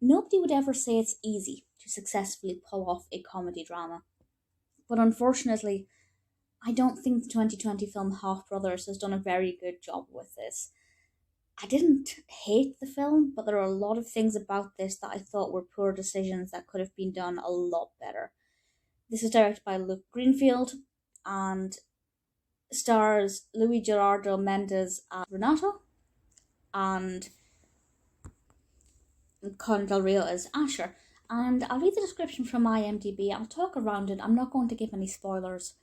nobody would ever say it's easy to successfully pull off a comedy drama. But unfortunately, I don't think the 2020 film Half Brothers has done a very good job with this. I didn't hate the film, but there are a lot of things about this that I thought were poor decisions that could have been done a lot better. This is directed by Greenfield and stars Gerardo Méndez as Renato and Con Del Rio as Asher. And I'll read the description from IMDb. I'll talk around it. I'm not going to give any spoilers,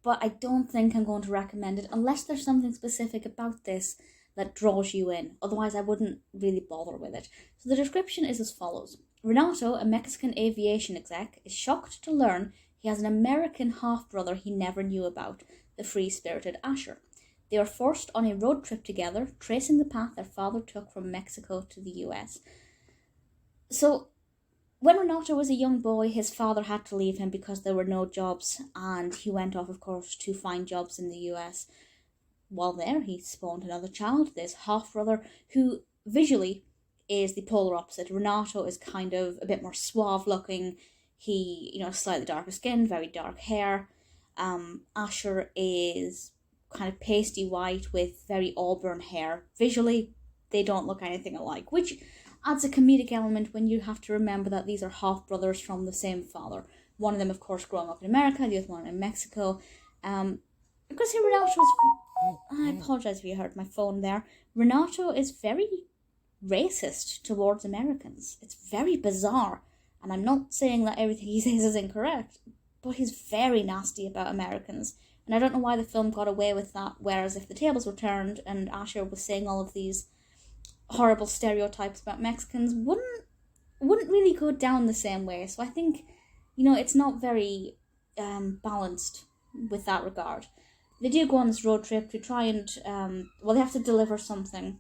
but I don't think I'm going to recommend it unless there's something specific about this that draws you in. Otherwise, I wouldn't really bother with it. So the description is as follows. Renato, a Mexican aviation exec, is shocked to learn he has an American half-brother he never knew about, the free-spirited Asher. They are forced on a road trip together, tracing the path their father took from Mexico to the US. So, when Renato was a young boy, his father had to leave him because there were no jobs, and he went off, of course, to find jobs in the US. While there, he spawned another child, this half-brother, who visually is the polar opposite. Renato is kind of a bit more suave-looking. He, slightly darker skin, very dark hair. Asher is kind of pasty white with very auburn hair. Visually, they don't look anything alike, which adds a comedic element when you have to remember that these are half-brothers from the same father. One of them, of course, growing up in America, the other one in Mexico. Because Renato's... I apologise if you heard my phone there. Renato is very racist towards Americans. It's very bizarre. And I'm not saying that everything he says is incorrect, but he's very nasty about Americans. And I don't know why the film got away with that, whereas if the tables were turned and Asher was saying all of these horrible stereotypes about Mexicans, wouldn't really go down the same way. So I think, it's not very balanced with that regard. They do go on this road trip to try and, they have to deliver something.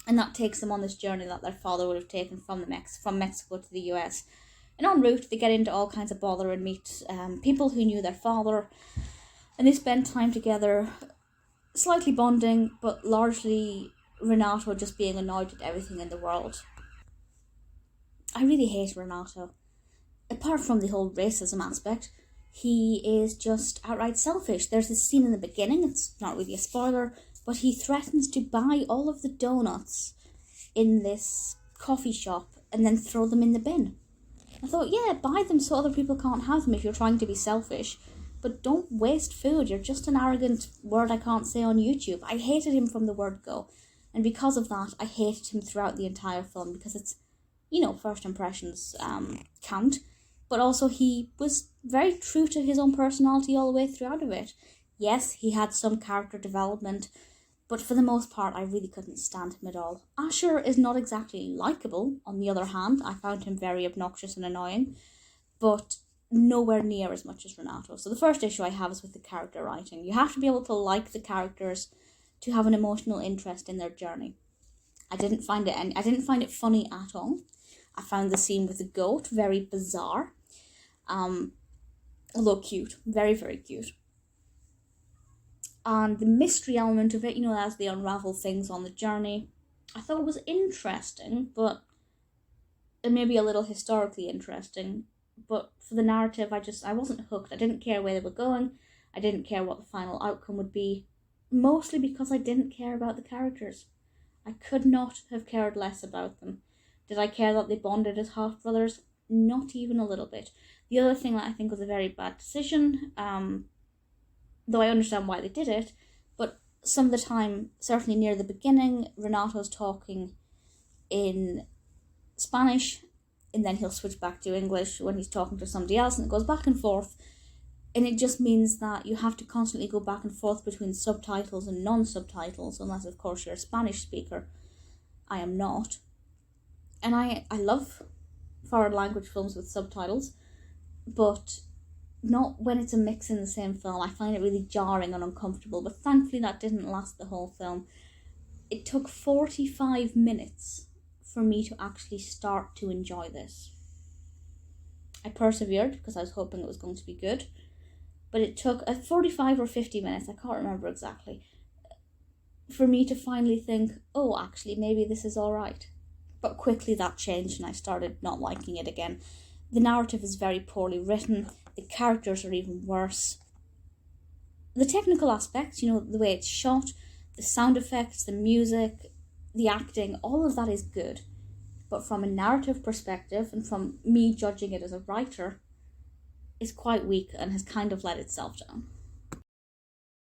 And that takes them on this journey that their father would have taken from Mexico to the US. And en route, they get into all kinds of bother and meet people who knew their father. And they spend time together, slightly bonding, but largely Renato just being annoyed at everything in the world. I really hate Renato. Apart from the whole racism aspect, he is just outright selfish. There's this scene in the beginning, it's not really a spoiler, but he threatens to buy all of the donuts in this coffee shop and then throw them in the bin. I thought, yeah, buy them so other people can't have them if you're trying to be selfish, but don't waste food. You're just an arrogant word I can't say on YouTube. I hated him from the word go, and because of that, I hated him throughout the entire film because it's, first impressions count. But also he was very true to his own personality all the way throughout of it. Yes, he had some character development, but for the most part, I really couldn't stand him at all. Asher is not exactly likeable, on the other hand. I found him very obnoxious and annoying, but nowhere near as much as Renato. So the first issue I have is with the character writing. You have to be able to like the characters to have an emotional interest in their journey. I didn't find it funny at all. I found the scene with the goat very bizarre. Although cute. Very, very cute. And the mystery element of it, as they unravel things on the journey, I thought it was interesting, but it may be a little historically interesting. But for the narrative, I wasn't hooked. I didn't care where they were going. I didn't care what the final outcome would be. Mostly because I didn't care about the characters. I could not have cared less about them. Did I care that they bonded as half-brothers? Not even a little bit. The other thing that I think was a very bad decision, though I understand why they did it, but some of the time, certainly near the beginning, Renato's talking in Spanish, and then he'll switch back to English when he's talking to somebody else, and it goes back and forth, and it just means that you have to constantly go back and forth between subtitles and non-subtitles, unless, of course, you're a Spanish speaker. I am not. And I love foreign language films with subtitles, but not when it's a mix in the same film. I find it really jarring and uncomfortable, but thankfully that didn't last the whole film. It took 45 minutes for me to actually start to enjoy this. I persevered because I was hoping it was going to be good, but it took 45 or 50 minutes, I can't remember exactly, for me to finally think, oh, actually, maybe this is alright. But quickly that changed and I started not liking it again. The narrative is very poorly written. The characters are even worse. The technical aspects, the way it's shot, the sound effects, the music, the acting, all of that is good. But from a narrative perspective, and from me judging it as a writer, it's quite weak and has kind of let itself down.